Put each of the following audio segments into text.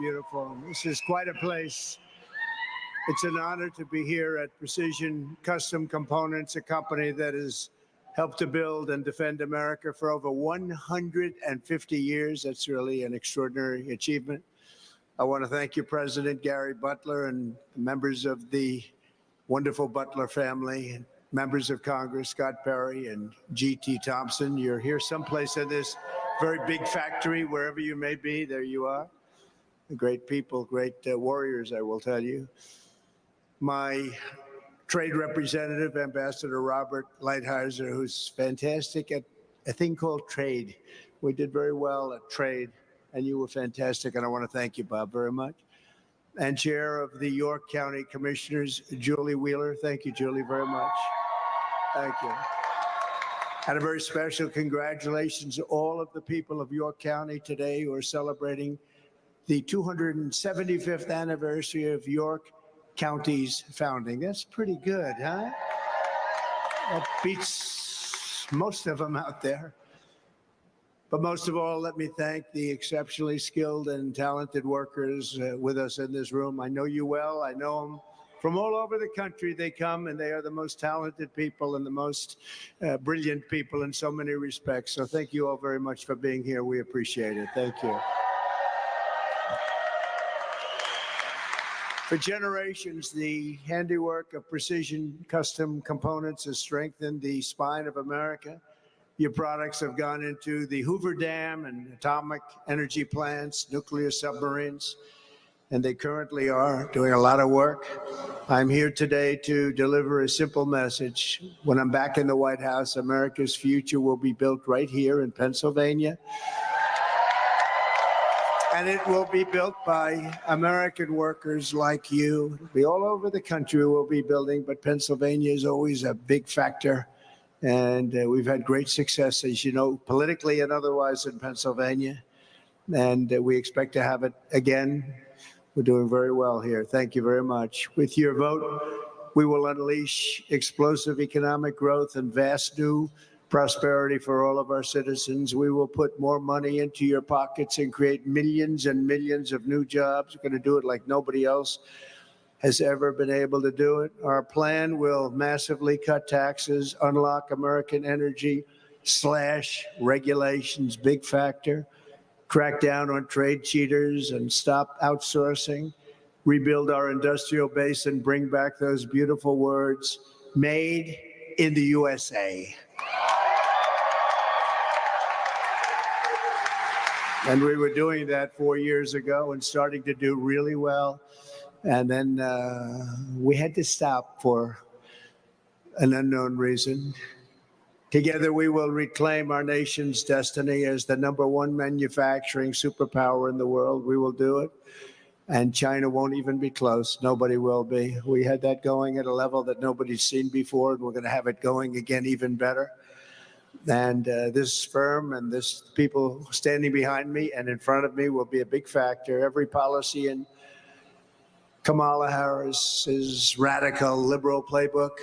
Beautiful. This is quite a place. It's an honor to be here at Precision Custom Components, a company that has helped to build and defend America for over 150 years. That's really an extraordinary achievement. I want to thank you, President Gary Butler, and members of the wonderful Butler family, and members of Congress, Scott Perry and G.T. Thompson. You're here someplace in this very big factory, wherever you may be. There you are. Great people, great warriors, I will tell you. My trade representative, Ambassador Robert Lighthizer, who's fantastic at a thing called trade. We did very well at trade, and you were fantastic, and I want to thank you, Bob, very much. And Chair of the York County Commissioners, Julie Wheeler. Thank you, Julie, very much. Thank you. And a very special congratulations to all of the people of York County today who are celebrating the 275th anniversary of York County's founding. That's pretty good, huh? That beats most of them out there. But most of all, let me thank the exceptionally skilled and talented workers with us in this room. I know you well. I know them from all over the country. They come, and they are the most talented people and the most brilliant people in so many respects. So thank you all very much for being here. We appreciate it. Thank you. For generations, the handiwork of Precision Custom Components has strengthened the spine of America. Your products have gone into the Hoover Dam and atomic energy plants, nuclear submarines, and they currently are doing a lot of work. I'm here today to deliver a simple message. When I'm back in the White House, America's future will be built right here in Pennsylvania. And it will be built by American workers like you. It'll be all over the country we'll be building, but Pennsylvania is always a big factor. And we've had great success, as you know, politically and otherwise in Pennsylvania. And we expect to have it again. We're doing very well here. Thank you very much. With your vote, we will unleash explosive economic growth and vast new prosperity for all of our citizens. We will put more money into your pockets and create millions and millions of new jobs. We're going to do it like nobody else has ever been able to do it. Our plan will massively cut taxes, unlock American energy, slash regulations, big factor, crack down on trade cheaters and stop outsourcing, rebuild our industrial base and bring back those beautiful words, made in the USA. And we were doing that 4 years ago and starting to do really well. And then we had to stop for an unknown reason. Together, we will reclaim our nation's destiny as the #1 manufacturing superpower in the world. We will do it. And China won't even be close. Nobody will be. We had that going at a level that nobody's seen before, and we're going to have it going again even better. And this firm and this people standing behind me and in front of me will be a big factor. Every policy in Kamala Harris's radical liberal playbook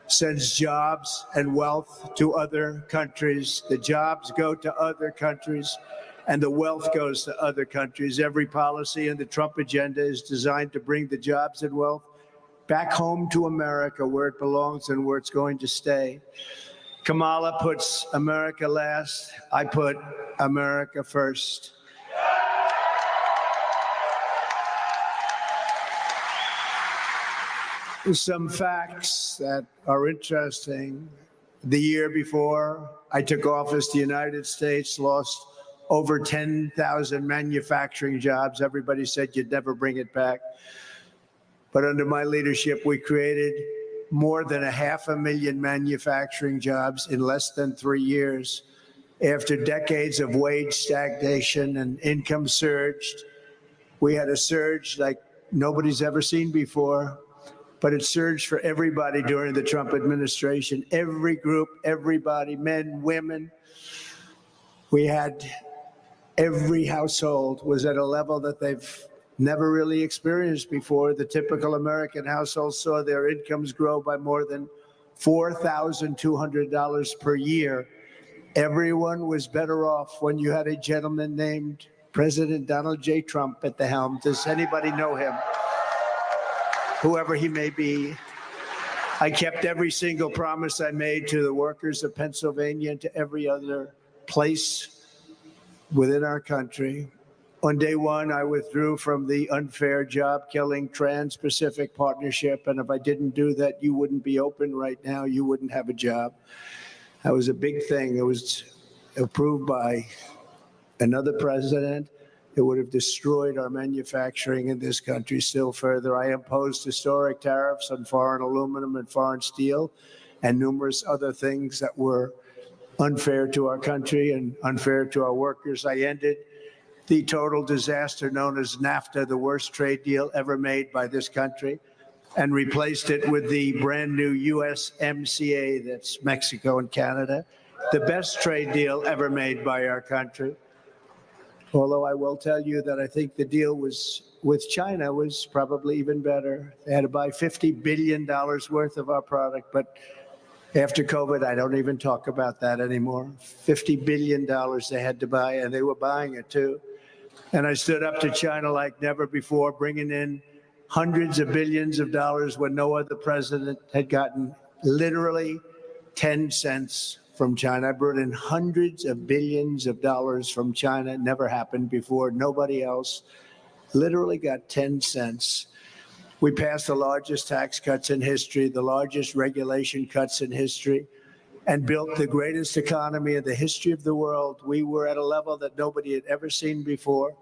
sends jobs and wealth to other countries. The jobs go to other countries, and the wealth goes to other countries. Every policy in the Trump agenda is designed to bring the jobs and wealth back home to America, where it belongs and where it's going to stay. Kamala puts America last. I put America first. Some facts that are interesting. The year before I took office, the United States lost over 10,000 manufacturing jobs. Everybody said you'd never bring it back. But under my leadership, we created more than 500,000 manufacturing jobs in less than 3 years. After decades of wage stagnation and income surged, we had a surge like nobody's ever seen before. But it surged for everybody during the Trump administration. Every group, everybody, men, women. We had every household was at a level that they've never really experienced before. The typical American household saw their incomes grow by more than $4,200 per year. Everyone was better off when you had a gentleman named President Donald J. Trump at the helm. Does anybody know him? Whoever he may be. I kept every single promise I made to the workers of Pennsylvania and to every other place within our country. On day one, I withdrew from the unfair job-killing Trans-Pacific Partnership, and if I didn't do that, you wouldn't be open right now. You wouldn't have a job. That was a big thing. It was approved by another president. It would have destroyed our manufacturing in this country still further. I imposed historic tariffs on foreign aluminum and foreign steel and numerous other things that were unfair to our country and unfair to our workers. I ended the total disaster known as NAFTA, the worst trade deal ever made by this country, and replaced it with the brand new USMCA, that's Mexico and Canada, the best trade deal ever made by our country. Although I will tell you that I think the deal with China was probably even better. They had to buy $50 billion worth of our product, but after COVID, I don't even talk about that anymore. $50 billion they had to buy, and they were buying it too. And I stood up to China like never before, bringing in hundreds of billions of dollars when no other president had gotten literally 10 cents from China. I brought in hundreds of billions of dollars from China. It never happened before. Nobody else literally got 10 cents. We passed the largest tax cuts in history, the largest regulation cuts in history, and built the greatest economy in the history of the world. We were at a level that nobody had ever seen before.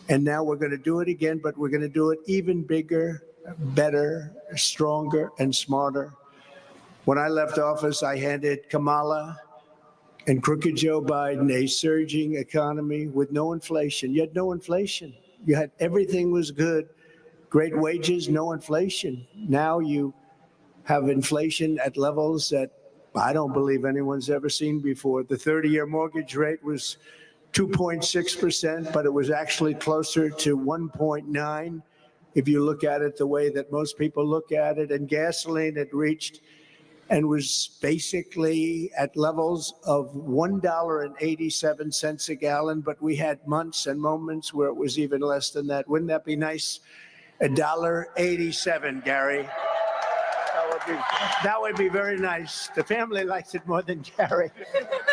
And now we're going to do it again, but we're going to do it even bigger, better, stronger, and smarter. When I left office, I handed Kamala and crooked Joe Biden a surging economy with no inflation. You had no inflation. You had everything was good. Great wages, no inflation. Now you have inflation at levels that I don't believe anyone's ever seen before. The 30-year mortgage rate was 2.6%, but it was actually closer to 1.9 if you look at it the way that most people look at it. And gasoline had reached and was basically at levels of $1.87 a gallon, but we had months and moments where it was even less than that. Wouldn't that be nice? $1.87, Gary. That would be very nice. The family likes it more than Gary.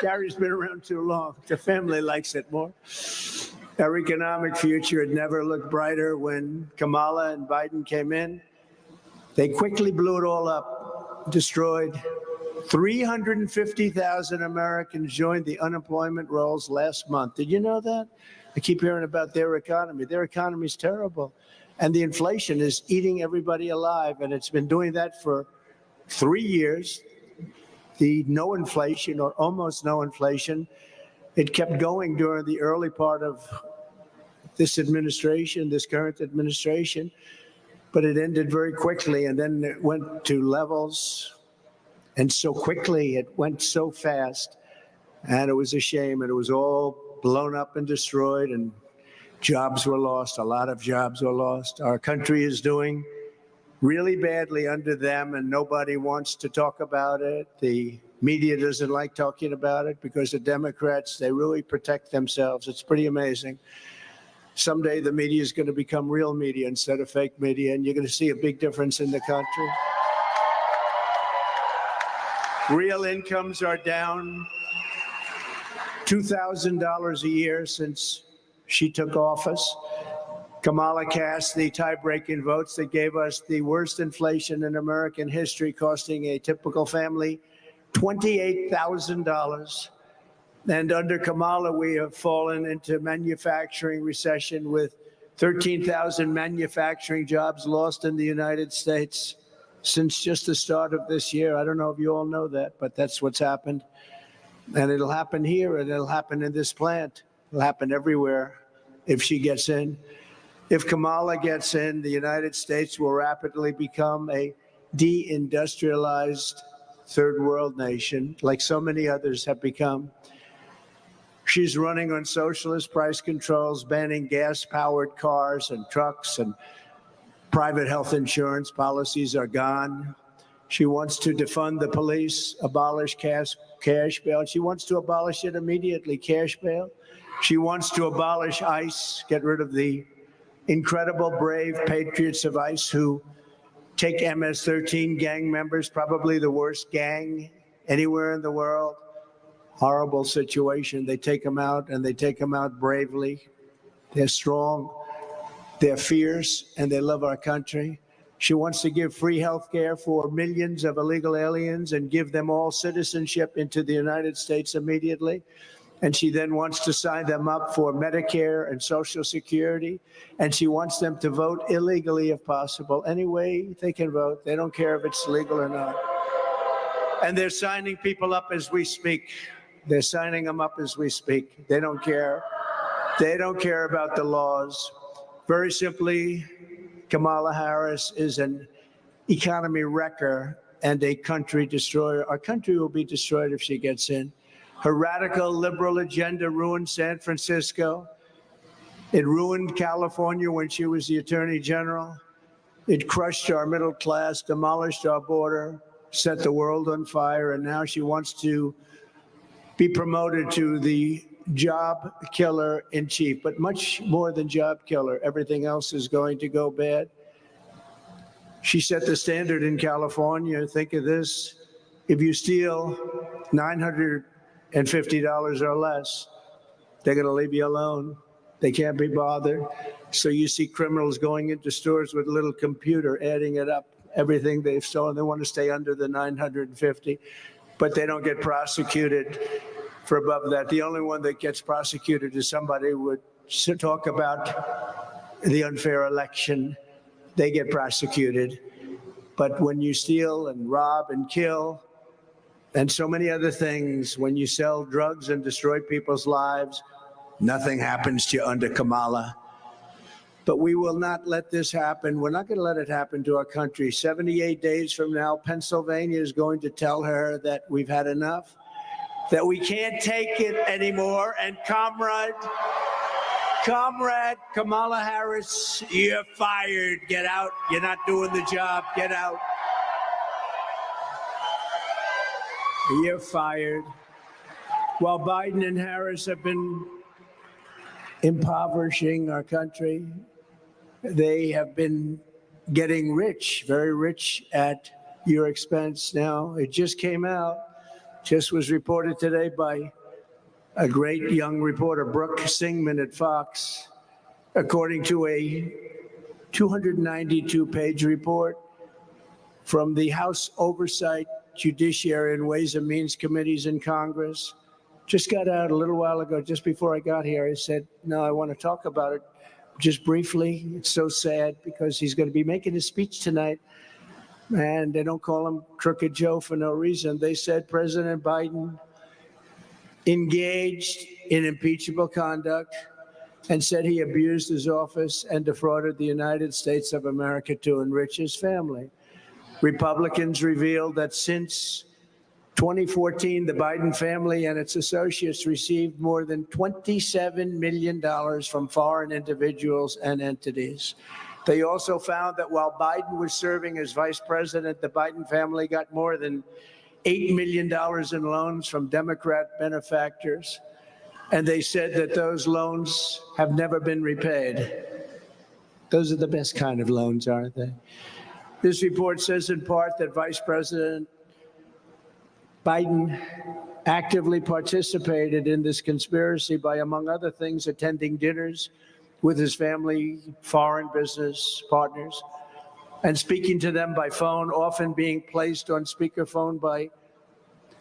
Gary's been around too long. The family likes it more. Our economic future had never looked brighter when Kamala and Biden came in. They quickly blew it all up, destroyed. 350,000 Americans joined the unemployment rolls last month. Did you know that? I keep hearing about their economy. Their economy is terrible. And the inflation is eating everybody alive, and it's been doing that for 3 years. The no inflation or almost no inflation, it kept going during the early part of this administration, this current administration, but it ended very quickly, and then it went to levels, and so quickly, it went so fast, and it was a shame, and it was all blown up and destroyed, and jobs were lost. A lot of jobs were lost. Our country is doing really badly under them, and nobody wants to talk about it. The media doesn't like talking about it because the Democrats, they really protect themselves. It's pretty amazing. Someday the media is going to become real media instead of fake media, and you're going to see a big difference in the country. Real incomes are down $2,000 a year since she took office. Kamala cast the tie-breaking votes that gave us the worst inflation in American history, costing a typical family $28,000. And under Kamala, we have fallen into manufacturing recession with 13,000 manufacturing jobs lost in the United States since just the start of this year. I don't know if you all know that, but that's what's happened. And it'll happen here, and it'll happen in this plant. It'll happen everywhere if she gets in. If Kamala gets in, the United States will rapidly become a deindustrialized third world nation, like so many others have become. She's running on socialist price controls, banning gas-powered cars and trucks, and private health insurance policies are gone. She wants to defund the police, abolish cash bail. She wants to abolish it immediately, cash bail. She wants to abolish ICE, get rid of the incredible, brave patriots of ICE who take MS-13 gang members, probably the worst gang anywhere in the world. Horrible situation. They take them out, and they take them out bravely. They're strong, they're fierce, and they love our country. She wants to give free health care for millions of illegal aliens and give them all citizenship into the United States immediately. And she then wants to sign them up for Medicare and Social Security. And she wants them to vote illegally if possible. Any way they can vote. They don't care if it's legal or not. And they're signing people up as we speak. They're signing them up as we speak. They don't care. They don't care about the laws. Very simply, Kamala Harris is an economy wrecker and a country destroyer. Our country will be destroyed if she gets in. Her radical liberal agenda ruined San Francisco. It ruined California when she was the Attorney General. It crushed our middle class, demolished our border, set the world on fire, and now she wants to be promoted to the job killer in chief. But much more than job killer, everything else is going to go bad. She set the standard in California. Think of this. If you steal $950 or less, they're going to leave you alone. They can't be bothered. So you see criminals going into stores with a little computer, adding it up, everything they've stolen. They want to stay under the 950, but they don't get prosecuted for above that. The only one that gets prosecuted is somebody who would talk about the unfair election. They get prosecuted. But when you steal and rob and kill, and so many other things, when you sell drugs and destroy people's lives, nothing happens to you under Kamala. But we will not let this happen. We're not going to let it happen to our country. 78 days from now, Pennsylvania is going to tell her that we've had enough, that we can't take it anymore. And comrade Kamala Harris, you're fired. Get out. You're not doing the job. Get out. You're fired. While Biden and Harris have been impoverishing our country, they have been getting rich, very rich at your expense. Now, it just came out, just was reported today by a great young reporter, Brooke Singman at Fox, according to a 292-page report from the House Oversight, Judiciary, and Ways and Means Committees in Congress. Just got out a little while ago, just before I got here. I said, no, I want to talk about it just briefly. It's so sad because he's going to be making his speech tonight, and they don't call him Crooked Joe for no reason. They said President Biden engaged in impeachable conduct and said he abused his office and defrauded the United States of America to enrich his family. Republicans revealed that since 2014, the Biden family and its associates received more than $27 million from foreign individuals and entities. They also found that while Biden was serving as vice president, the Biden family got more than $8 million in loans from Democrat benefactors. And they said that those loans have never been repaid. Those are the best kind of loans, aren't they? This report says in part that Vice President Biden actively participated in this conspiracy by, among other things, attending dinners with his family, foreign business partners, and speaking to them by phone, often being placed on speakerphone by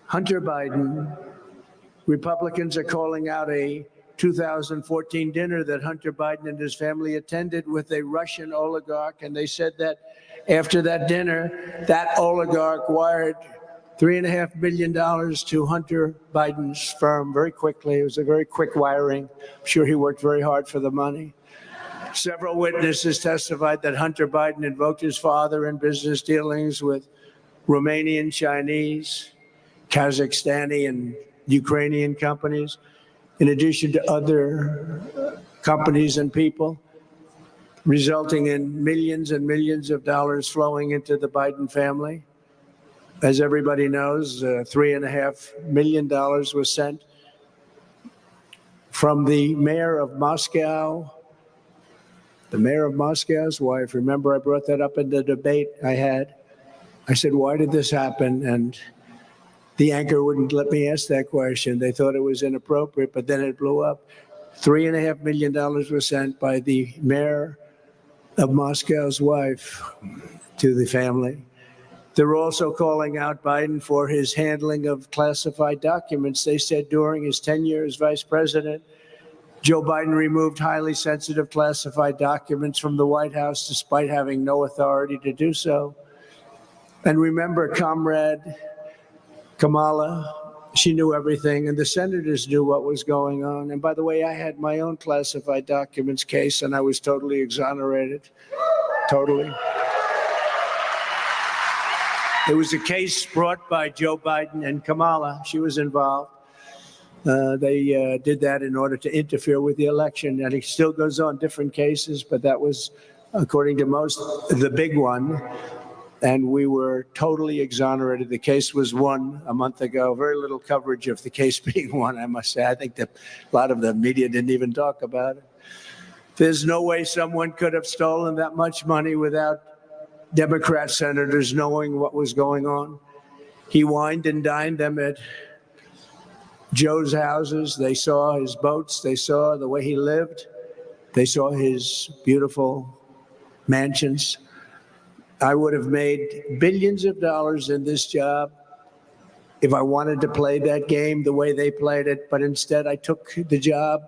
Hunter Biden. Republicans are calling out a 2014 dinner that Hunter Biden and his family attended with a Russian oligarch, and they said that after that dinner, that oligarch wired $3.5 billion to Hunter Biden's firm very quickly. It was a very quick wiring. I'm sure he worked very hard for the money. Several witnesses testified that Hunter Biden invoked his father in business dealings with Romanian, Chinese, Kazakhstani, and Ukrainian companies, in addition to other companies and people, resulting in millions and millions of dollars flowing into the Biden family. As everybody knows, $3.5 million was sent from the mayor of Moscow, the mayor of Moscow's wife. Remember, I brought that up in the debate I had. I said, why did this happen? And the anchor wouldn't let me ask that question. They thought it was inappropriate, but then it blew up. $3.5 million was sent by the mayor of Moscow's wife to the family. They're also calling out Biden for his handling of classified documents. They said during his tenure as vice president, Joe Biden removed highly sensitive classified documents from the White House despite having no authority to do so. And remember, Comrade KAMALA, she knew everything, and the senators knew what was going on. And by the way, I had my own classified documents case, and I was totally exonerated. Totally. It was a case brought by Joe Biden and Kamala. She was involved. They did that in order to interfere with the election, and it still goes on, different cases, but that was, according to most, the big one. And we were totally exonerated. The case was won a month ago. Very little coverage of the case being won, I must say. I think that a lot of the media didn't even talk about it. There's no way someone could have stolen that much money without Democrat senators knowing what was going on. He wined and dined them at Joe's houses. They saw his boats. They saw the way he lived. They saw his beautiful mansions. I would have made billions of dollars in this job if I wanted to play that game the way they played it, but instead I took the job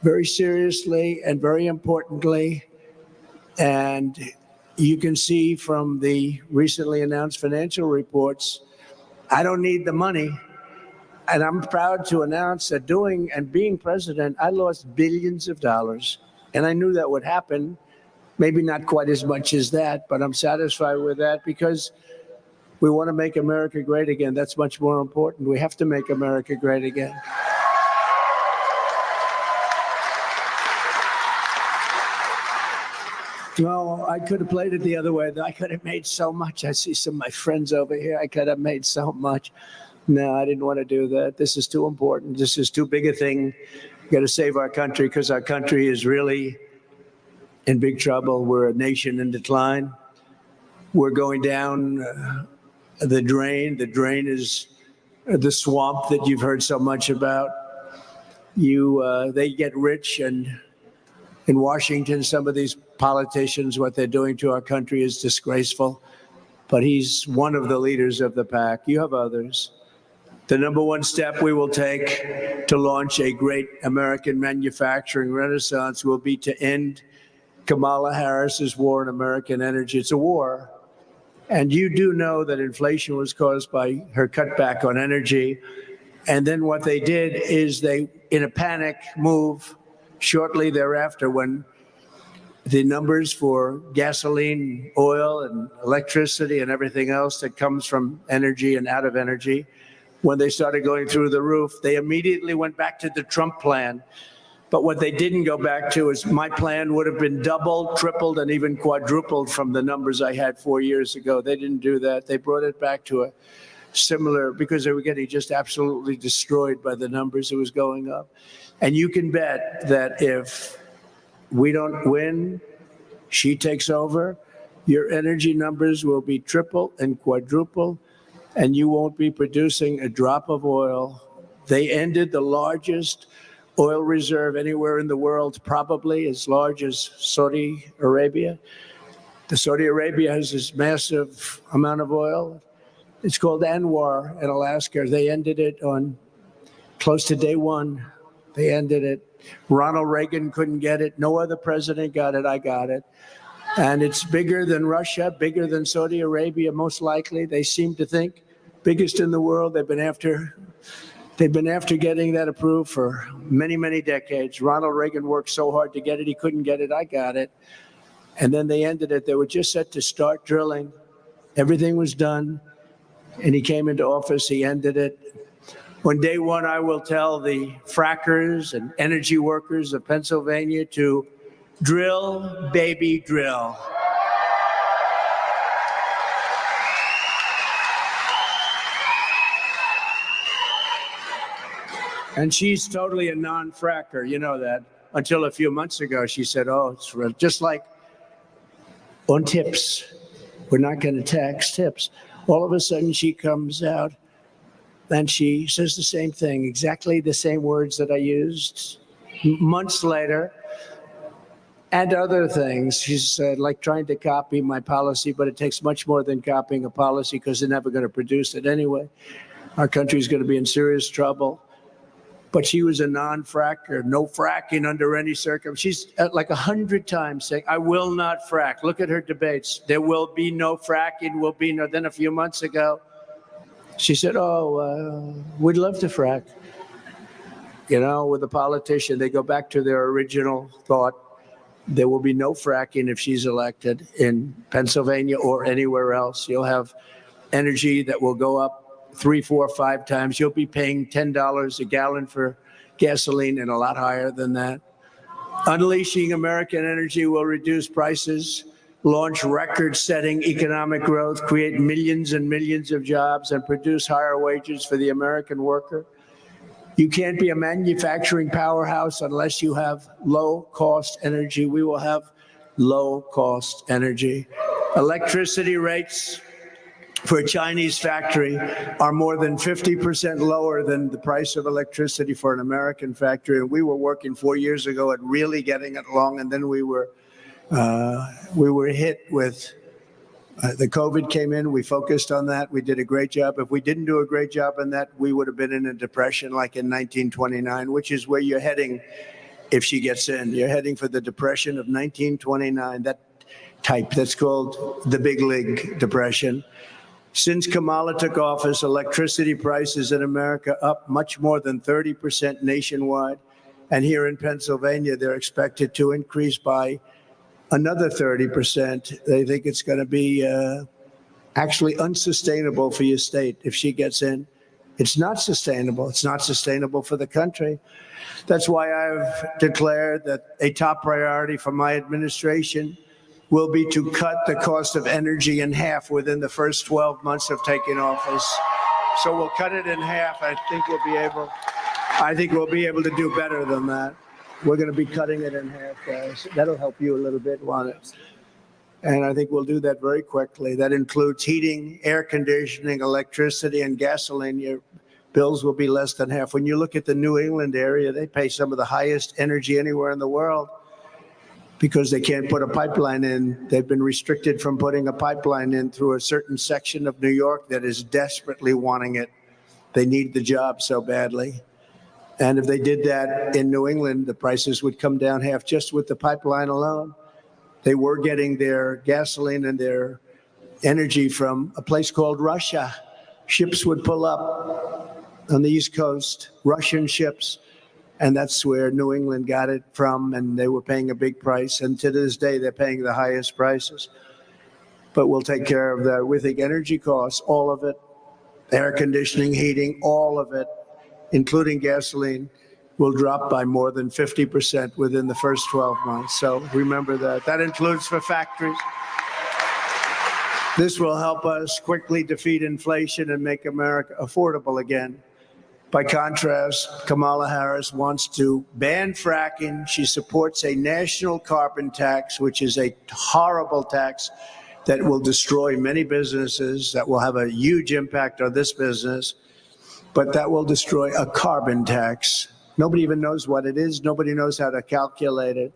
very seriously and very importantly. And you can see from the recently announced financial reports, I don't need the money. And I'm proud to announce that doing and being president, I lost billions of dollars. And I knew that would happen. Maybe not quite as much as that, but I'm satisfied with that because we want to make America great again. That's much more important. We have to make America great again. Well, I could have played it the other way. I could have made so much. I see some of my friends over here. I could have made so much. No, I didn't want to do that. This is too important. This is too big a thing. We've got to save our country because our country is really in big trouble. We're a nation in decline. We're going down the drain. The drain is the swamp that you've heard so much about. They get rich, and in Washington, some of these politicians, what they're doing to our country is disgraceful. But he's one of the leaders of the pack. You have others. The number one step we will take to launch a great American manufacturing renaissance will be to end Kamala Harris's war on American energy. It's a war. And you do know that inflation was caused by her cutback on energy. And then what they did is they, in a panic move, shortly thereafter, when the numbers for gasoline, oil, and electricity and everything else that comes from energy and out of energy, when they started going through the roof, they immediately went back to the Trump plan. But what they didn't go back to is my plan would have been doubled, tripled, and even quadrupled from the numbers I had 4 years ago. They didn't do that. They brought it back to a similar, because they were getting just absolutely destroyed by the numbers it was going up. And you can bet that if we don't win, she takes over, your energy numbers will be triple and quadruple, and you won't be producing a drop of oil. They ended the largest oil reserve anywhere in the world, probably as large as Saudi Arabia. The Saudi Arabia has this massive amount of oil. It's called Anwar in Alaska. They ended it on close to day one. They ended it. Ronald Reagan couldn't get it. No other president got it. I got it. And it's bigger than Russia, bigger than Saudi Arabia, most likely. They seem to think biggest in the world. They've been after getting that approved for many, many decades. Ronald Reagan worked so hard to get it. He couldn't get it. I got it. And then they ended it. They were just set to start drilling. Everything was done. And he came into office. He ended it. On day one, I will tell the frackers and energy workers of Pennsylvania to drill, baby, drill. And she's totally a non-fracker, you know that. Until a few months ago, she said, oh, it's just like on tips. We're not going to tax tips. All of a sudden, she comes out and she says the same thing, exactly the same words that I used months later, and other things. She's like trying to copy my policy, but it takes much more than copying a policy because they're never going to produce it anyway. Our country's going to be in serious trouble. But she was a non-fracker, no fracking under any circumstance. She's like 100 times saying, I will not frack. Look at her debates. There will be no fracking, will be no. Then a few months ago, she said, oh, we'd love to frack. You know, with a politician, they go back to their original thought. There will be no fracking if she's elected in Pennsylvania or anywhere else. You'll have energy that will go up 3, 4, 5 times. You'll be paying $10 a gallon for gasoline and a lot higher than that. Unleashing American energy will reduce prices, launch record-setting economic growth, create millions and millions of jobs, and produce higher wages for the American worker. You can't be a manufacturing powerhouse unless you have low-cost energy. We will have low-cost energy. Electricity rates for a Chinese factory are more than 50% lower than the price of electricity for an American factory. And we were working 4 years ago at really getting it along, and then we were hit with the COVID came in. We focused on that. We did a great job. If we didn't do a great job on that, we would have been in a depression like in 1929, which is where you're heading if she gets in. You're heading for the depression of 1929, that type. That's called the Big League Depression. Since Kamala took office, electricity prices in America up much more than 30% nationwide. And here in Pennsylvania, they're expected to increase by another 30%. They think it's going to be actually unsustainable for your state if she gets in. It's not sustainable. It's not sustainable for the country. That's why I've declared that a top priority for my administration will be to cut the cost of energy in half within the first 12 months of taking office. So we'll cut it in half. I think we'll be able to do better than that. We're going to be cutting it in half, guys. That'll help you a little bit, won't it? And I think we'll do that very quickly. That includes heating, air conditioning, electricity, and gasoline. Your bills will be less than half. When you look at the New England area, they pay some of the highest energy anywhere in the world, because they can't put a pipeline in. They've been restricted from putting a pipeline in through a certain section of New York that is desperately wanting it. They need the job so badly. And if they did that in New England, the prices would come down half just with the pipeline alone. They were getting their gasoline and their energy from a place called Russia. Ships would pull up on the East Coast, Russian ships, and that's where New England got it from, and they were paying a big price. And to this day, they're paying the highest prices. But we'll take care of that. We think energy costs, all of it, air conditioning, heating, all of it, including gasoline, will drop by more than 50% within the first 12 months. So remember that. That includes for factories. This will help us quickly defeat inflation and make America affordable again. By contrast, Kamala Harris wants to ban fracking. She supports a national carbon tax, which is a horrible tax that will destroy many businesses, that will have a huge impact on this business, but that will destroy a carbon tax. Nobody even knows what it is. Nobody knows how to calculate it.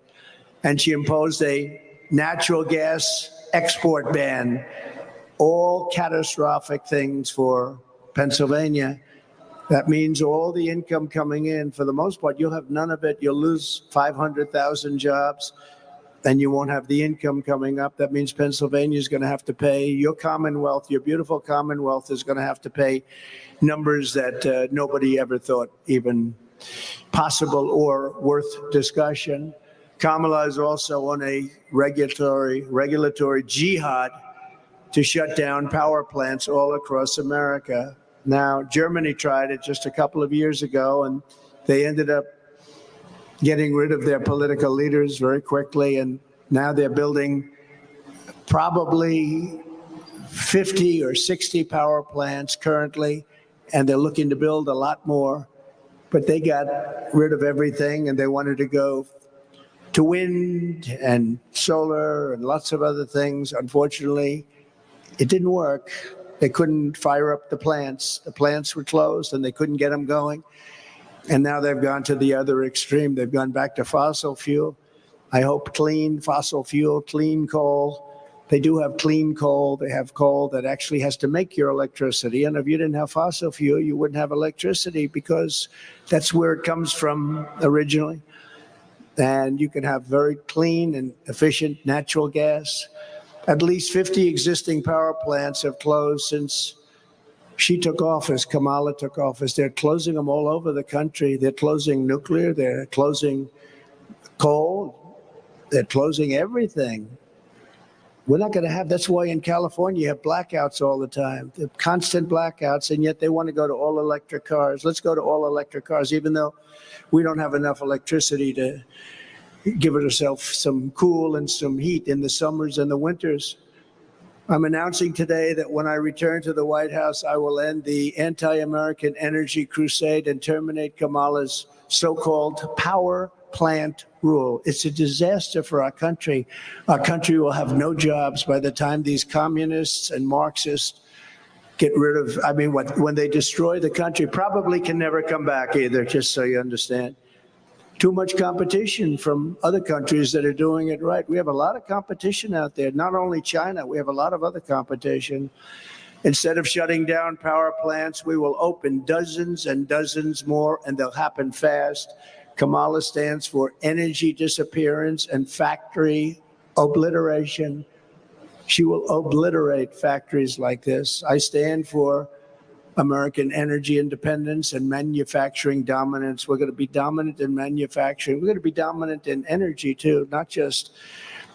And she imposed a natural gas export ban, all catastrophic things for Pennsylvania. That means all the income coming in, for the most part, you'll have none of it. You'll lose 500,000 jobs, and you won't have the income coming up. That means Pennsylvania is going to have to pay, your Commonwealth, your beautiful Commonwealth is going to have to pay numbers that nobody ever thought even possible or worth discussion. Kamala is also on a regulatory jihad to shut down power plants all across America. Now, Germany tried it just a couple of years ago, and they ended up getting rid of their political leaders very quickly, and now they're building probably 50 or 60 power plants currently, and they're looking to build a lot more. but they got rid of everything and they wanted to go to wind and solar and lots of other things. Unfortunately, it didn't work. They couldn't fire up the plants. The plants were closed and they couldn't get them going. And now they've gone to the other extreme. They've gone back to fossil fuel. I hope clean fossil fuel, clean coal. They do have clean coal. They have coal that actually has to make your electricity. And if you didn't have fossil fuel, you wouldn't have electricity because that's where it comes from originally. And you can have very clean and efficient natural gas. At least 50 existing power plants have closed since she took office, Kamala took office. They're closing them all over the country. They're closing nuclear. They're closing coal. They're closing everything. We're not going to have, that's why in California you have blackouts all the time, the constant blackouts, and yet they want to go to all electric cars. Let's go to all electric cars, even though we don't have enough electricity to give ourselves some cool and some heat in the summers and the winters. I'm announcing today that when I return to the White House, I will end the anti-American energy crusade and terminate Kamala's so-called power plant rule. It's a disaster for our country. Our country will have no jobs by the time these communists and Marxists get rid of, when they destroy the country, probably can never come back either, just so you understand. Too much competition from other countries that are doing it right. We have a lot of competition out there, not only China, we have a lot of other competition. Instead of shutting down power plants, we will open dozens and dozens more, and they'll happen fast. Kamala stands for energy disappearance and factory obliteration. She will obliterate factories like this. I stand for American energy independence and manufacturing dominance. We're going to be dominant in manufacturing. We're going to be dominant in energy too, not just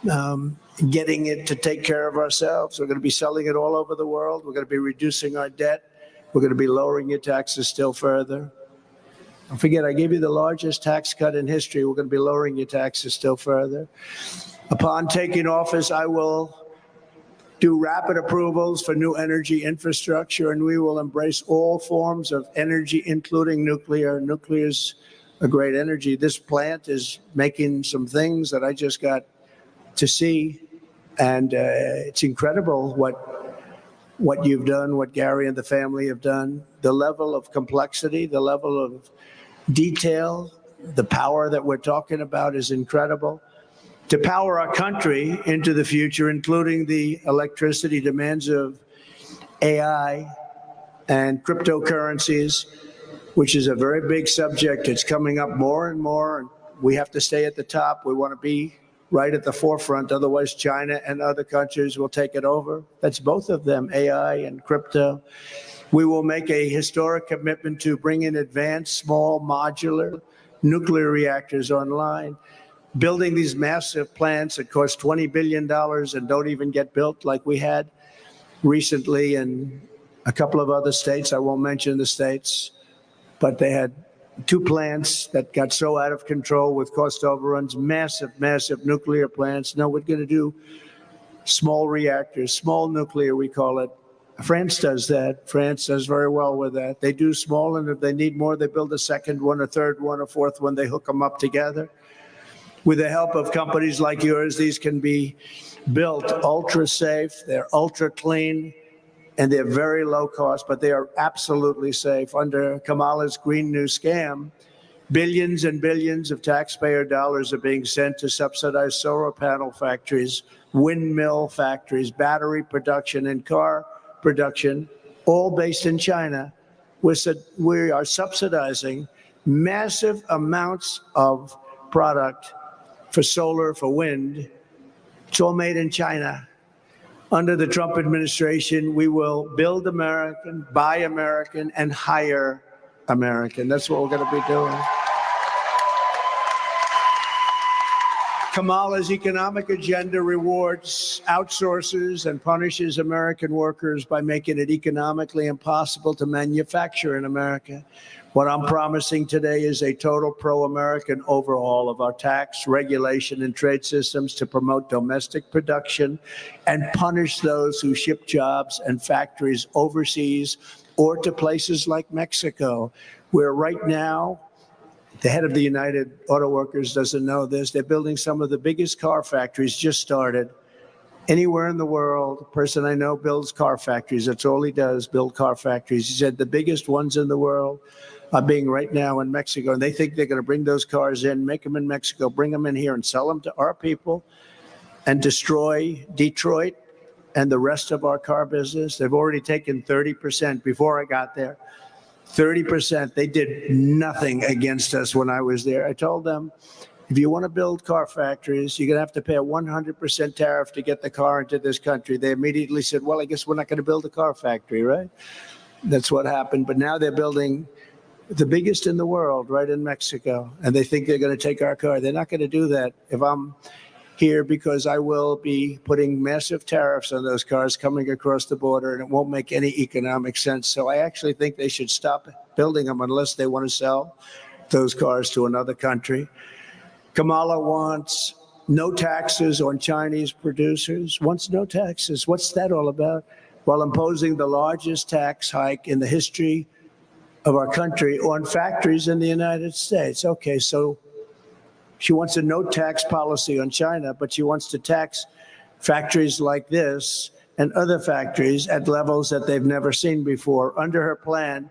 getting it to take care of ourselves. We're going to be selling it all over the world. We're going to be reducing our debt. We're going to be lowering your taxes still further. Don't forget, I gave you the largest tax cut in history. We're going to be lowering your taxes still further. Upon taking office, I will do rapid approvals for new energy infrastructure, and we will embrace all forms of energy, including nuclear. Nuclear is a great energy. This plant is making some things that I just got to see, and it's incredible what you've done, what Gary and the family have done, the level of complexity, the level of detail, the power that we're talking about is incredible. To power our country into the future, including the electricity demands of AI and cryptocurrencies, which is a very big subject. It's coming up more and more. We have to stay at the top. We want to be right at the forefront. Otherwise, China and other countries will take it over. That's both of them, AI and crypto. We will make a historic commitment to bring in advanced, small, modular nuclear reactors online. Building these massive plants that cost $20 billion and don't even get built like we had recently in a couple of other states. I won't mention the states, but they had 2 plants that got so out of control with cost overruns, massive, massive nuclear plants. No, we're going to do small reactors, small nuclear, we call it. France does that. France does very well with that. They do small, and if they need more, they build a second one, a third one, a fourth one. They hook them up together. With the help of companies like yours, these can be built ultra safe, they're ultra clean, and they're very low cost, but they are absolutely safe. Under Kamala's Green New Scam, billions and billions of taxpayer dollars are being sent to subsidize solar panel factories, windmill factories, battery production, and car production, all based in China. We are subsidizing massive amounts of product for solar, for wind. It's all made in China. Under the Trump administration, we will build American, buy American, and hire American. That's what we're going to be doing. Kamala's economic agenda rewards outsourcers and punishes American workers by making it economically impossible to manufacture in America. What I'm promising today is a total pro-American overhaul of our tax, regulation, and trade systems to promote domestic production and punish those who ship jobs and factories overseas or to places like Mexico, where right now The head of the United Auto Workers doesn't know this. They're building some of the biggest car factories, just started. Anywhere in the world, a person I know builds car factories. That's all he does, build car factories. He said the biggest ones in the world are being right now in Mexico. And they think they're going to bring those cars in, make them in Mexico, bring them in here and sell them to our people and destroy Detroit and the rest of our car business. They've already taken 30% before I got there. 30%. They did nothing against us when I was there. I told them, if you want to build car factories, you're going to have to pay a 100% tariff to get the car into this country. They immediately said, well, I guess we're not going to build a car factory, right? That's what happened. But now they're building the biggest in the world right in Mexico, and they think they're going to take our car. They're not going to do that if I'm here, because I will be putting massive tariffs on those cars coming across the border, and it won't make any economic sense. So I actually think they should stop building them unless they want to sell those cars to another country. Kamala wants no taxes on Chinese producers, wants no taxes. What's that all about? While imposing the largest tax hike in the history of our country on factories in the United States. Okay, so she wants a no tax policy on China, but she wants to tax factories like this and other factories at levels that they've never seen before. Under her plan,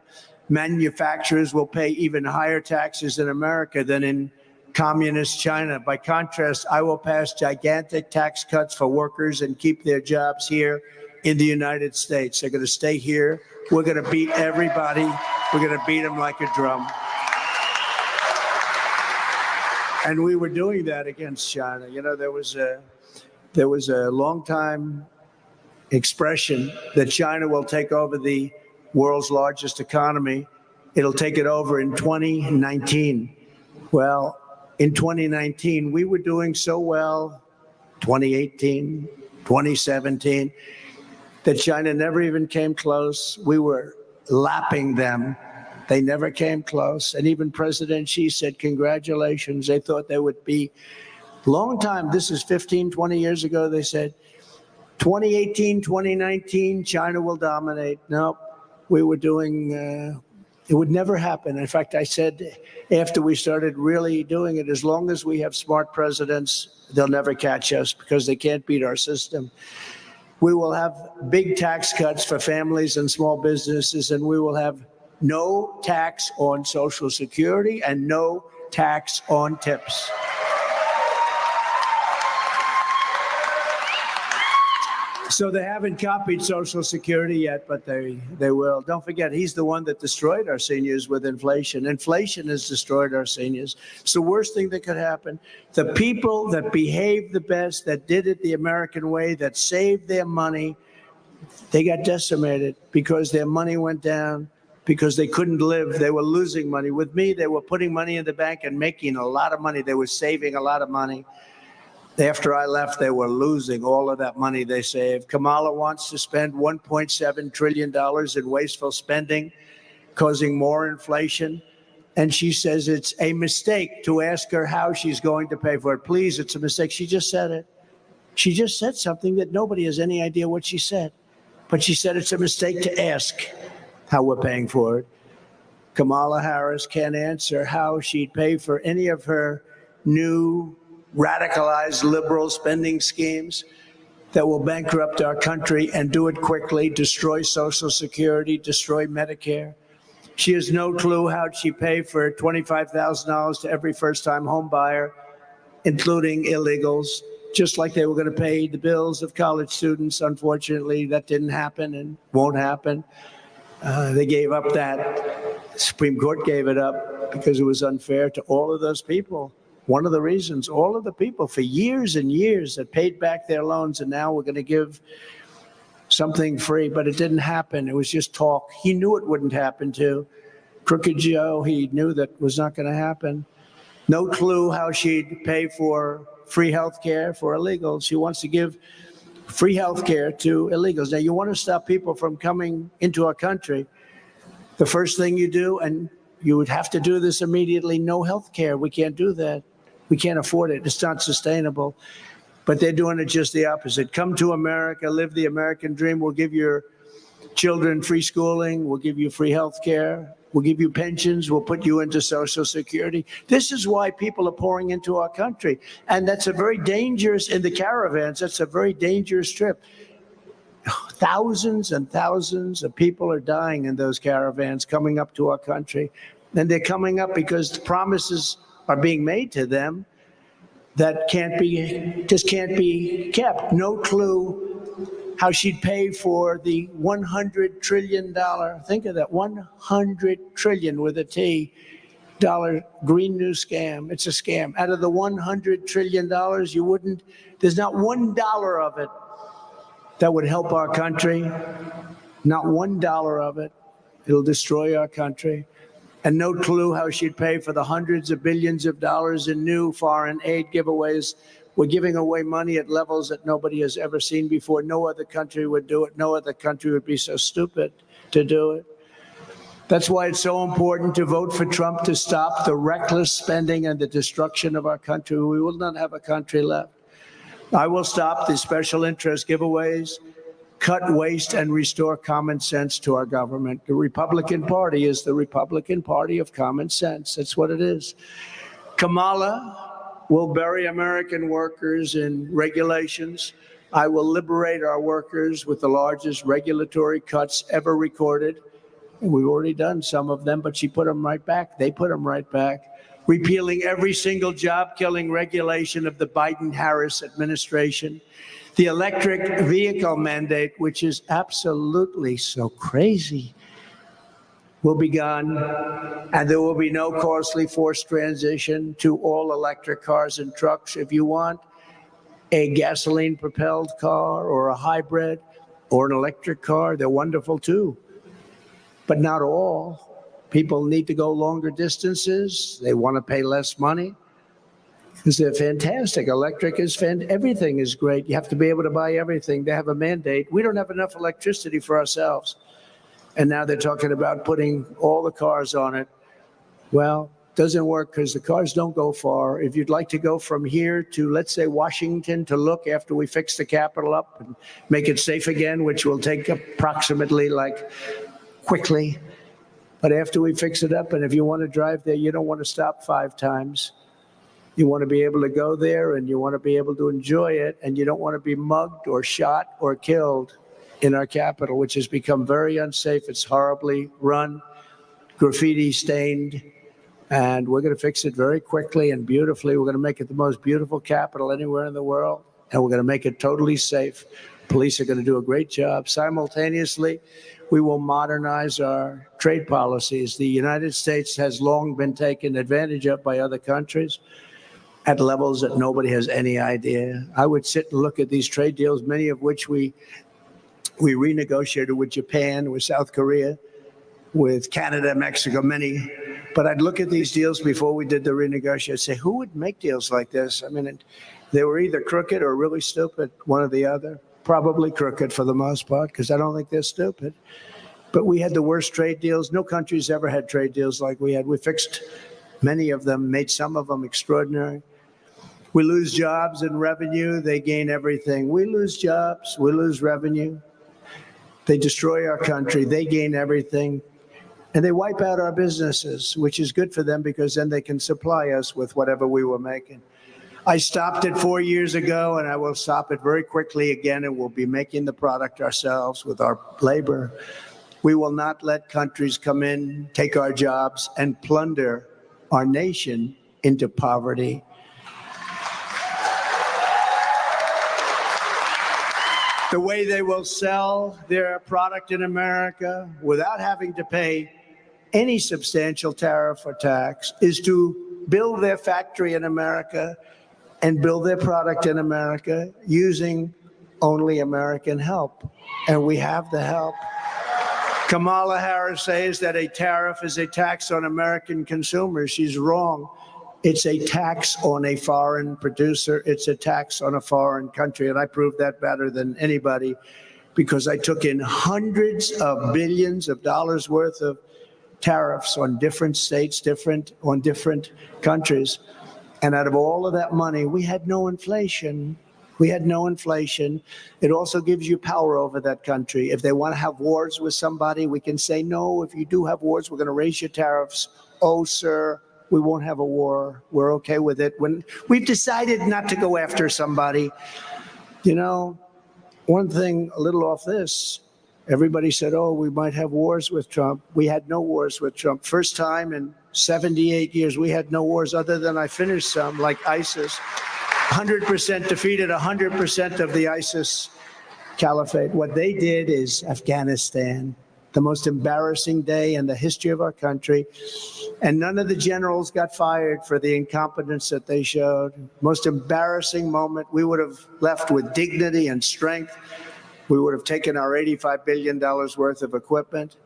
manufacturers will pay even higher taxes in America than in communist China. By contrast, I will pass gigantic tax cuts for workers and keep their jobs here in the United States. They're going to stay here. We're going to beat everybody. We're going to beat them like a drum. And we were doing that against China. You know, there was a long time expression that China will take over the world's largest economy. It'll take it over in 2019. Well, in 2019, we were doing so well, 2018, 2017, that China never even came close. We were lapping them. They never came close. And even President Xi said, congratulations. They thought they would be long time. This is 15, 20 years ago. They said 2018, 2019, China will dominate. No, we were doing, it would never happen. In fact, I said after we started really doing it, as long as we have smart presidents, they'll never catch us because they can't beat our system. We will have big tax cuts for families and small businesses, and we will have no tax on Social Security and no tax on tips. So they haven't copied Social Security yet, but they will. Don't forget, he's the one that destroyed our seniors with inflation. Inflation has destroyed our seniors. It's the worst thing that could happen. The people that behaved the best, that did it the American way, that saved their money, they got decimated because their money went down, because they couldn't live. They were losing money. With me, they were putting money in the bank and making a lot of money. They were saving a lot of money. After I left, they were losing all of that money they saved. Kamala wants to spend $1.7 trillion in wasteful spending, causing more inflation. And she says it's a mistake to ask her how she's going to pay for it. Please, it's a mistake. She just said it. She just said something that nobody has any idea what she said. But she said it's a mistake to ask how we're paying for it. Kamala Harris can't answer how she'd pay for any of her new radicalized liberal spending schemes that will bankrupt our country and do it quickly, destroy Social Security, destroy Medicare. She has no clue how she'd pay for $25,000 to every first-time home buyer, including illegals, just like they were going to pay the bills of college students. Unfortunately, that didn't happen and won't happen. They gave up that. The Supreme Court gave it up because it was unfair to all of those people. One of the reasons, all of the people for years and years that paid back their loans, and now we're going to give something free, but it didn't happen. It was just talk. He knew it wouldn't happen too. Crooked Joe, he knew that was not going to happen. No clue how she'd pay for free health care for illegals. She wants to give free health care to illegals. Now, you want to stop people from coming into our country. The first thing you do, and you would have to do this immediately, no health care. We can't do that. We can't afford it. It's not sustainable. But they're doing it just the opposite. Come to America, live the American dream. We'll give your children free schooling, we'll give you free health care, we'll give you pensions, we'll put you into Social Security. This is why people are pouring into our country. And that's a very dangerous, in the caravans, that's a very dangerous trip. Thousands and thousands of people are dying in those caravans coming up to our country. And they're coming up because promises are being made to them that just can't be kept. No clue how she'd pay for the $100 trillion, think of that, $100 trillion with a T, Green New Scam. It's a scam. Out of the $100 trillion, there's not $1 of it that would help our country. Not $1 of it. It'll destroy our country. And no clue how she'd pay for the hundreds of billions of dollars in new foreign aid giveaways. We're giving away money at levels that nobody has ever seen before. No other country would do it. No other country would be so stupid to do it. That's why it's so important to vote for Trump to stop the reckless spending and the destruction of our country. We will not have a country left. I will stop the special interest giveaways, cut waste, and restore common sense to our government. The Republican Party is the Republican Party of common sense. That's what it is. KAMALA will bury American workers in regulations. I will liberate our workers with the largest regulatory cuts ever recorded. We've already done some of them, but she put them right back. They put them right back. Repealing every single job-killing regulation of the Biden-Harris administration. The electric vehicle mandate, which is absolutely so crazy, will be gone, and there will be no costly forced transition to all electric cars and trucks. If you want a gasoline-propelled car or a hybrid or an electric car, they're wonderful too, but not all. People need to go longer distances. They want to pay less money because they're fantastic. Electric is everything is great. You have to be able to buy everything. They have a mandate. We don't have enough electricity for ourselves. And now they're talking about putting all the cars on it. Well, it doesn't work because the cars don't go far. If you'd like to go from here to, let's say, Washington to look after we fix the Capitol up and make it safe again, which will take approximately quickly. But after we fix it up, and if you want to drive there, you don't want to stop 5 times. You want to be able to go there and you want to be able to enjoy it, and you don't want to be mugged or shot or killed in our capital, which has become very unsafe. It's horribly run, graffiti stained, and we're going to fix it very quickly and beautifully. We're going to make it the most beautiful capital anywhere in the world, and we're going to make it totally safe. Police are going to do a great job. Simultaneously, we will modernize our trade policies. The United States has long been taken advantage of by other countries at levels that nobody has any idea. I would sit and look at these trade deals, many of which we renegotiated with Japan, with South Korea, with Canada, Mexico, many. But I'd look at these deals before we did the renegotiation. I'd say, who would make deals like this? I mean, they were either crooked or really stupid, one or the other. Probably crooked for the most part, because I don't think they're stupid. But we had the worst trade deals. No country's ever had trade deals like we had. We fixed many of them, made some of them extraordinary. We lose jobs and revenue. They gain everything. We lose jobs. We lose revenue. They destroy our country. They gain everything. And they wipe out our businesses, which is good for them because then they can supply us with whatever we were making. I stopped it 4 years ago, and I will stop it very quickly again, and we'll be making the product ourselves with our labor. We will not let countries come in, take our jobs, and plunder our nation into poverty. The way they will sell their product in America without having to pay any substantial tariff or tax is to build their factory in America and build their product in America using only American help. And we have the help. Kamala Harris says that a tariff is a tax on American consumers. She's wrong. It's a tax on a foreign producer. It's a tax on a foreign country. And I proved that better than anybody because I took in hundreds of billions of dollars worth of tariffs on different states, different countries. And out of all of that money, we had no inflation. We had no inflation. It also gives you power over that country. If they want to have wars with somebody, we can say, no, if you do have wars, we're going to raise your tariffs. Oh, sir, we won't have a war. We're okay with it. When we've decided not to go after somebody, you know, one thing a little off this, everybody said, oh, we might have wars with Trump. We had no wars with Trump. First time in 78 years, we had no wars other than I finished some, like ISIS. 100% defeated 100% of the ISIS caliphate. What they did is Afghanistan, the most embarrassing day in the history of our country. And none of the generals got fired for the incompetence that they showed. Most embarrassing moment. We would have left with dignity and strength. We would have taken our $85 billion worth of equipment.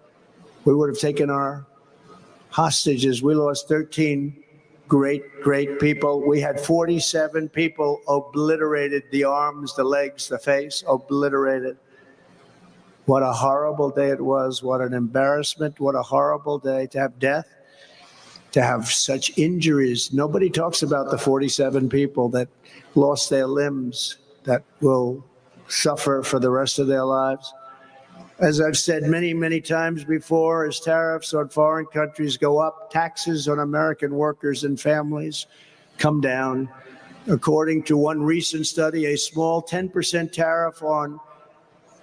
We would have taken our hostages. We lost 13 great people. We had 47 people obliterated, the arms, the legs, the face, obliterated. What a horrible day it was. What an embarrassment. What a horrible day to have death, to have such injuries. Nobody talks about the 47 people that lost their limbs, that will suffer for the rest of their lives. As I've said many, many times before, as tariffs on foreign countries go up, taxes on American workers and families come down. According to one recent study, a small 10% tariff on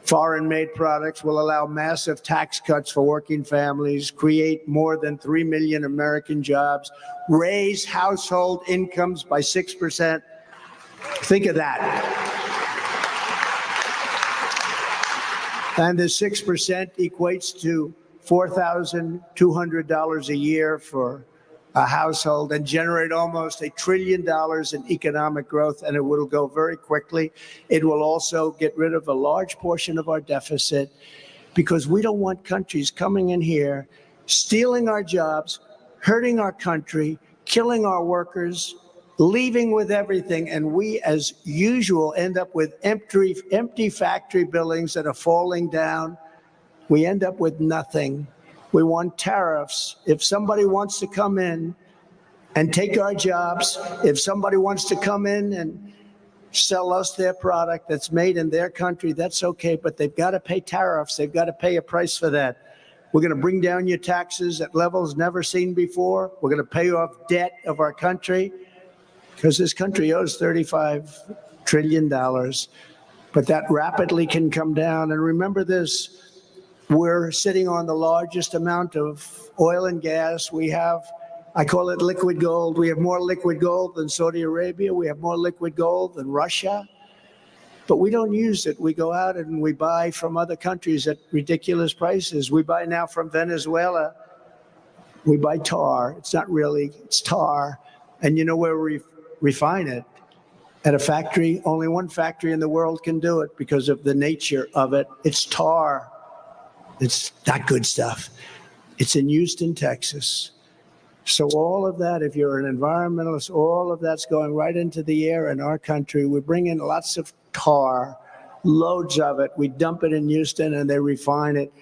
foreign-made products will allow massive tax cuts for working families, create more than 3 million American jobs, raise household incomes by 6%. Think of that. And the 6% equates to $4,200 a year for a household and generate almost $1 trillion in economic growth, and it will go very quickly. It will also get rid of a large portion of our deficit because we don't want countries coming in here, stealing our jobs, hurting our country, killing our workers, leaving with everything, and we, as usual, end up with empty factory buildings that are falling down. We end up with nothing. We want tariffs. If somebody wants to come in and take our jobs, if somebody wants to come in and sell us their product that's made in their country, that's okay, but they've got to pay tariffs. They've got to pay a price for that. We're going to bring down your taxes at levels never seen before. We're going to pay off debt of our country, because this country owes $35 trillion, but that rapidly can come down. And remember this, we're sitting on the largest amount of oil and gas. We have, I call it liquid gold. We have more liquid gold than Saudi Arabia. We have more liquid gold than Russia, but we don't use it. We go out and we buy from other countries at ridiculous prices. We buy now from Venezuela. We buy tar. It's not really, it's tar. And you know where we refine it? At a factory. Only one factory in the world can do it because of the nature of it. It's tar. It's not good stuff. It's in Houston, Texas. So all of that, if you're an environmentalist, all of that's going right into the air in our country. We bring in lots of tar, loads of it. We dump it in Houston and they refine it.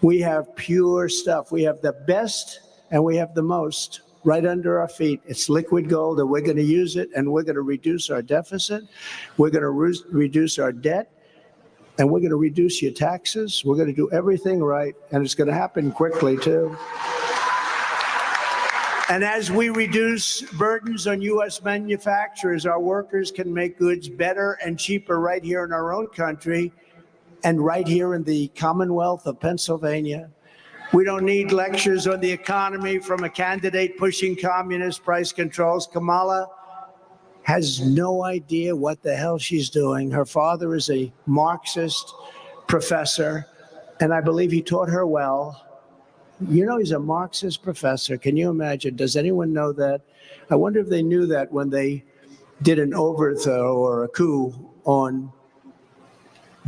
We have pure stuff. We have the best and we have the most right under our feet. It's liquid gold, and we're going to use it, and we're going to reduce our deficit. We're going to reduce our debt, and we're going to reduce your taxes. We're going to do everything right, and it's going to happen quickly, too. And as we reduce burdens on U.S. manufacturers, our workers can make goods better and cheaper right here in our own country and right here in the Commonwealth of Pennsylvania. We don't need lectures on the economy from a candidate pushing communist price controls. Kamala has no idea what the hell she's doing. Her father is a Marxist professor, and I believe he taught her well. You know, he's a Marxist professor. Can you imagine? Does anyone know that? I wonder if they knew that when they did an overthrow or a coup on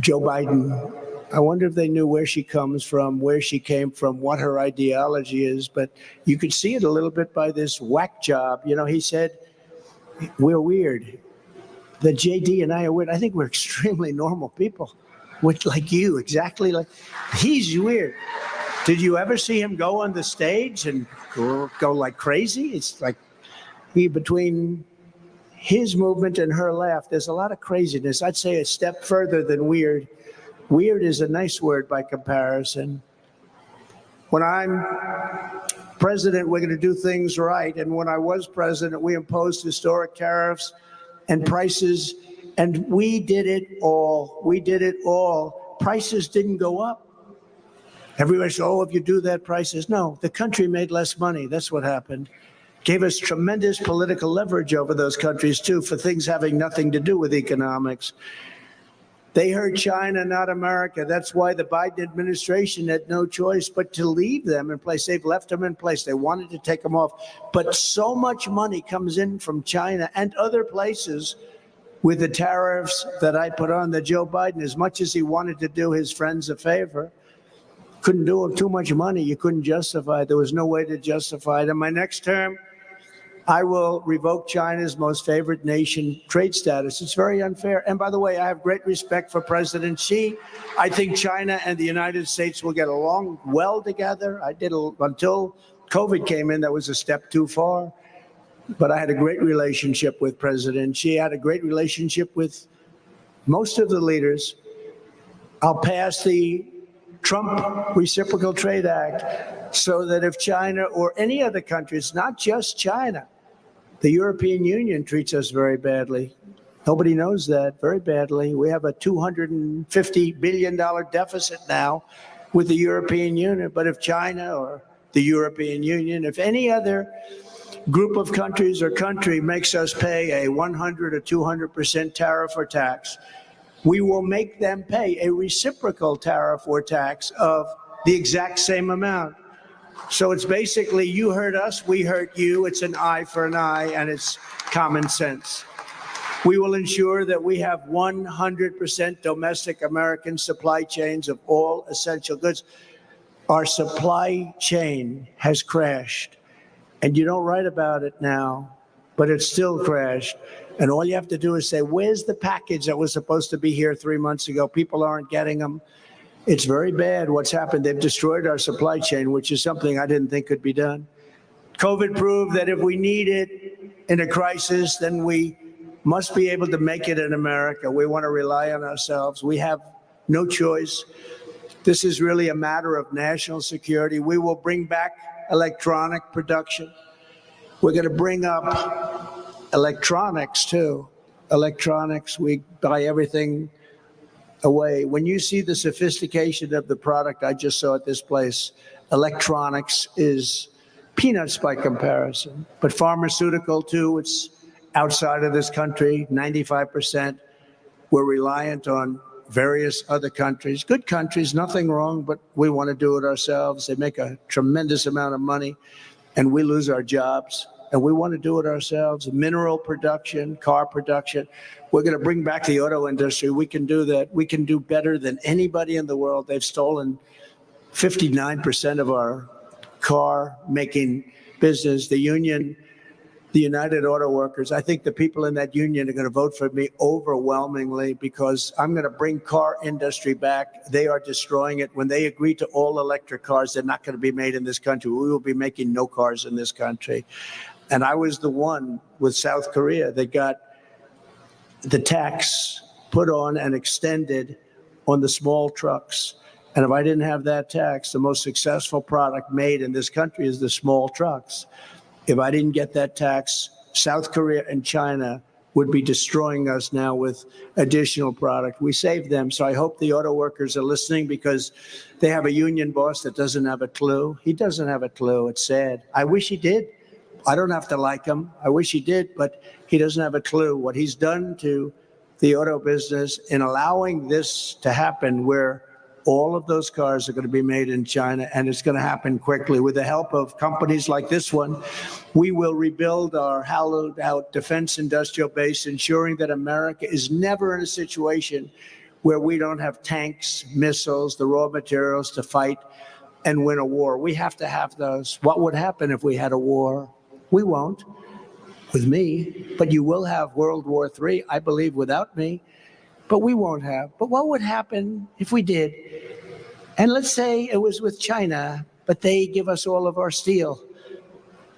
Joe Biden. I wonder if they knew where she comes from, where she came from, what her ideology is. But you could see it a little bit by this whack job. You know, he said, we're weird. That JD and I are weird. I think we're extremely normal people. We're like you, exactly like, he's weird. Did you ever see him go on the stage and go like crazy? It's like between his movement and her laugh, there's a lot of craziness. I'd say a step further than weird. Weird is a nice word by comparison. When I'm president, we're going to do things right. And when I was president, we imposed historic tariffs and prices, and we did it all. We did it all. Prices didn't go up. Everybody said, oh, if you do that, prices. No, the country made less money. That's what happened. Gave us tremendous political leverage over those countries, too, for things having nothing to do with economics. They hurt China, not America. That's why the Biden administration had no choice but to leave them in place. They've left them in place. They wanted to take them off. But so much money comes in from China and other places with the tariffs that I put on that Joe Biden, as much as he wanted to do his friends a favor, couldn't do it. Too much money. You couldn't justify it. There was no way to justify it. In my next term, I will revoke China's most favored nation trade status. It's very unfair. And by the way, I have great respect for President Xi. I think China and the United States will get along well together. I did until COVID came in. That was a step too far. But I had a great relationship with President Xi. I had a great relationship with most of the leaders. I'll pass the Trump Reciprocal Trade Act so that if China or any other countries, not just China, the European Union treats us very badly. Nobody knows that, very badly. We have a $250 billion deficit now with the European Union. But if China or the European Union, if any other group of countries or country makes us pay a 100 or 200% tariff or tax, we will make them pay a reciprocal tariff or tax of the exact same amount. So it's basically, you hurt us, we hurt you. It's an eye for an eye, and it's common sense. We will ensure that we have 100% domestic American supply chains of all essential goods. Our supply chain has crashed, and you don't write about it now, but it's still crashed. And all you have to do is say, where's the package that was supposed to be here 3 months ago? People aren't getting them. It's very bad what's happened. They've destroyed our supply chain, which is something I didn't think could be done. COVID proved that if we need it in a crisis, then we must be able to make it in America. We want to rely on ourselves. We have no choice. This is really a matter of national security. We will bring back electronic production. We're going to bring up electronics, too. Electronics, we buy everything away. When you see the sophistication of the product I just saw at this place, electronics is peanuts by comparison. But pharmaceutical, too, it's outside of this country, 95%. We're reliant on various other countries. Good countries, nothing wrong, but we want to do it ourselves. They make a tremendous amount of money, and we lose our jobs. And we want to do it ourselves. Mineral production, car production. We're going to bring back the auto industry. We can do that. We can do better than anybody in the world. They've stolen 59% of our car making business. The union, the United Auto Workers, I think the people in that union are going to vote for me overwhelmingly because I'm going to bring car industry back. They are destroying it. When they agree to all electric cars, they're not going to be made in this country. We will be making no cars in this country. And I was the one with South Korea that got the tax put on and extended on the small trucks. And if I didn't have that tax, the most successful product made in this country is the small trucks. If I didn't get that tax, South Korea and China would be destroying us now with additional product. We saved them. So I hope the auto workers are listening because they have a union boss that doesn't have a clue. He doesn't have a clue. It's sad. I wish he did. I don't have to like him. I wish he did, but he doesn't have a clue what he's done to the auto business in allowing this to happen where all of those cars are going to be made in China, and it's going to happen quickly. With the help of companies like this one, we will rebuild our hollowed out defense industrial base, ensuring that America is never in a situation where we don't have tanks, missiles, the raw materials to fight and win a war. We have to have those. What would happen if we had a war? We won't with me, but you will have World War III, I believe, without me. But we won't have. But what would happen if we did? And let's say it was with China, but they give us all of our steel.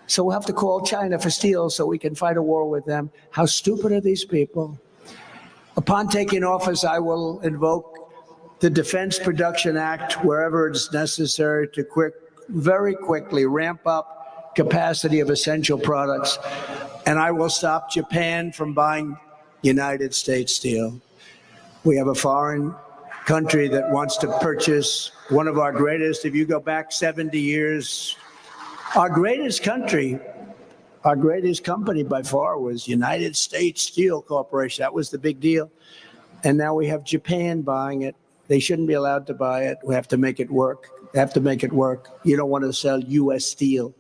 So we'll have to call China for steel so we can fight a war with them. How stupid are these people? Upon taking office, I will invoke the Defense Production Act wherever it's necessary to very quickly ramp up capacity of essential products. And I will stop Japan from buying United States steel. We have a foreign country that wants to purchase one of our greatest, if you go back 70 years, our greatest country, our greatest company by far was United States Steel Corporation. That was the big deal. And now we have Japan buying it. They shouldn't be allowed to buy it. We have to make it work. They have to make it work. You don't want to sell U.S. steel.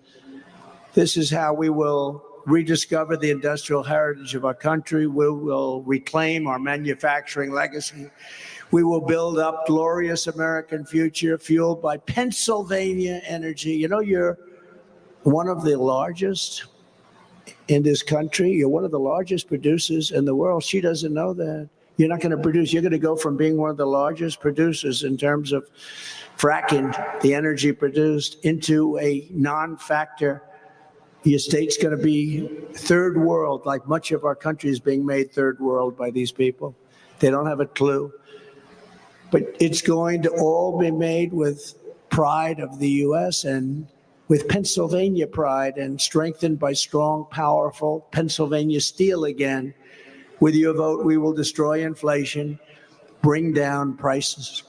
This is how we will rediscover the industrial heritage of our country. We will reclaim our manufacturing legacy. We will build up glorious American future fueled by Pennsylvania energy. You know, you're one of the largest in this country. You're one of the largest producers in the world. She doesn't know that. You're not going to produce. You're going to go from being one of the largest producers in terms of fracking, the energy produced, into a non-factor. Your state's going to be third world, like much of our country is being made third world by these people. They don't have a clue. But it's going to all be made with pride of the U.S. and with Pennsylvania pride and strengthened by strong, powerful Pennsylvania steel again. With your vote, we will destroy inflation, bring down prices.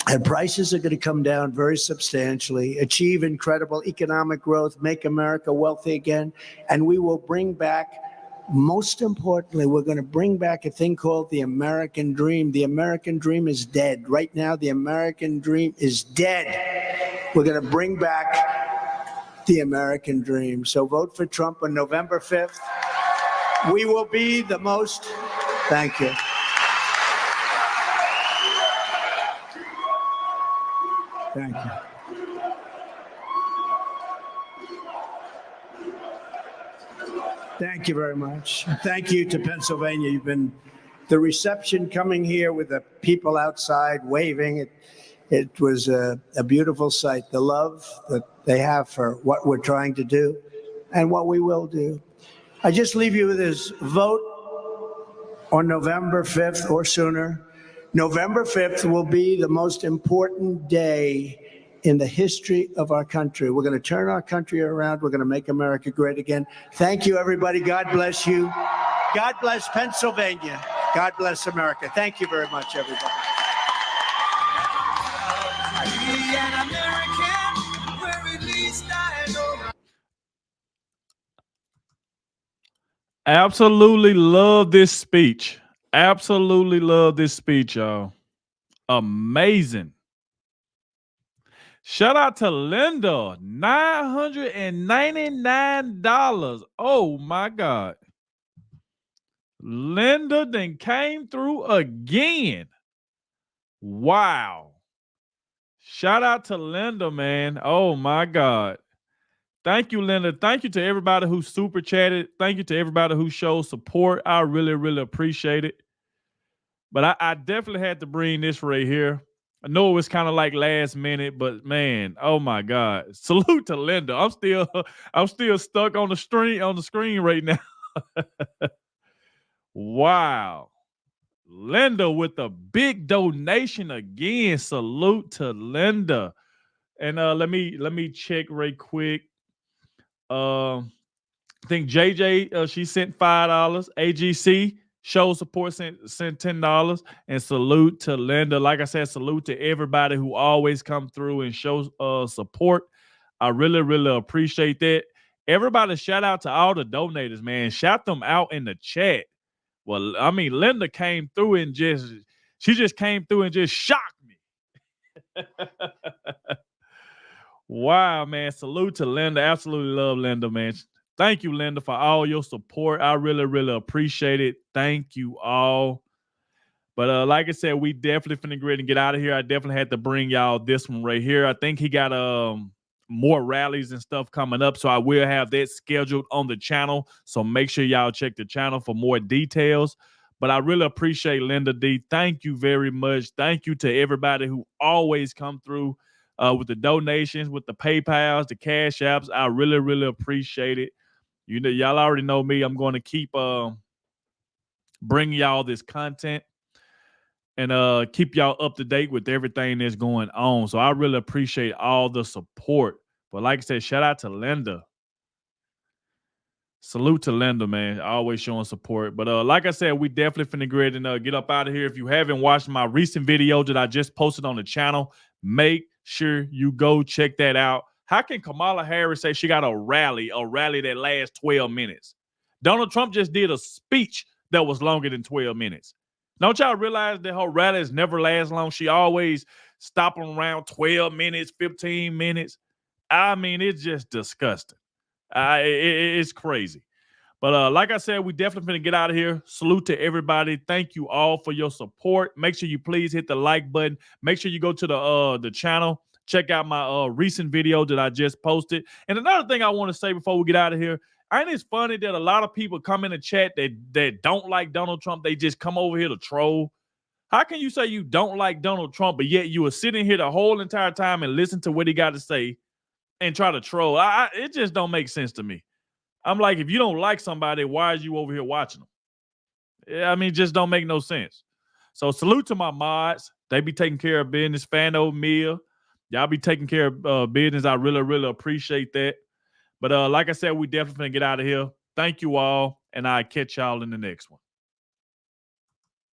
And prices are going to come down very substantially, achieve incredible economic growth, make America wealthy again. And we will bring back, most importantly, we're going to bring back a thing called the American dream. The American dream is dead. Right now, the American dream is dead. We're going to bring back the American dream. So vote for Trump on November 5th. We will be the most, thank you. Thank you. Thank you very much. Thank you to Pennsylvania. You've been, the reception coming here with the people outside waving, it was a beautiful sight. The love that they have for what we're trying to do and what we will do. I just leave you with this: vote on November 5th or sooner. November 5th will be the most important day in the history of our country. We're going to turn our country around. We're going to make America great again. Thank you, everybody. God bless you. God bless Pennsylvania. God bless America. Thank you very much, everybody. Absolutely love this speech. Absolutely love this speech, y'all. Amazing. Shout out to Linda, $999. Oh my God. Linda then came through again. Wow. Shout out to Linda, man. Oh my God. Thank you, Linda. Thank you to everybody who super chatted. Thank you to everybody who showed support. I really, really appreciate it. But I definitely had to bring this right here. I know it was kind of like last minute, but man, oh my God. Salute to Linda. I'm still stuck on the screen right now. Wow. Linda with a big donation again. Salute to Linda. And let me check right quick. I think JJ, she sent $5. AGC show support sent $10. And salute to Linda. Like I said, salute to everybody who always come through and show support. I really, really appreciate that. Everybody, shout out to all the donators, man. Shout them out in the chat. Well, I mean, Linda came through and she just came through and just shocked me. Wow, man. Salute to Linda. Absolutely love Linda, man. Thank you, Linda, for all your support. I really, really appreciate it. Thank you all. But like I said, we definitely finna go ahead and get out of here. I definitely had to bring y'all this one right here. I think he got more rallies and stuff coming up, so I will have that scheduled on the channel. So make sure y'all check the channel for more details. But I really appreciate Linda D. Thank you very much. Thank you to everybody who always come through. with the donations, with the PayPals, the Cash Apps. I really, really appreciate it. You know, y'all already know me. I'm going to keep bringing y'all this content and keep y'all up to date with everything that's going on. So I really appreciate all the support. But like I said, shout out to Linda. Salute to Linda, man. Always showing support. But like I said, we definitely finna go ahead and get up out of here. If you haven't watched my recent video that I just posted on the channel, make sure you go check that out. How can Kamala Harris say she got a rally that lasts 12 minutes? Donald Trump just did a speech that was longer than 12 minutes. Don't y'all realize that her rallies never last long? She always stopping around 12 minutes, 15 minutes. I mean, it's just disgusting. It's crazy. But like I said, we definitely finna get out of here. Salute to everybody. Thank you all for your support. Make sure you please hit the like button. Make sure you go to the channel. Check out my recent video that I just posted. And another thing I want to say before we get out of here, ain't it funny that a lot of people come in the chat that don't like Donald Trump? They just come over here to troll. How can you say you don't like Donald Trump, but yet you were sitting here the whole entire time and listen to what he got to say and try to troll? It just don't make sense to me. I'm like, if you don't like somebody, why is you over here watching them? Yeah, I mean, it just don't make no sense. So salute to my mods. They be taking care of business. Fano, Mia, y'all be taking care of business. I really, really appreciate that. But like I said, we definitely gonna get out of here. Thank you all, and I'll catch y'all in the next one.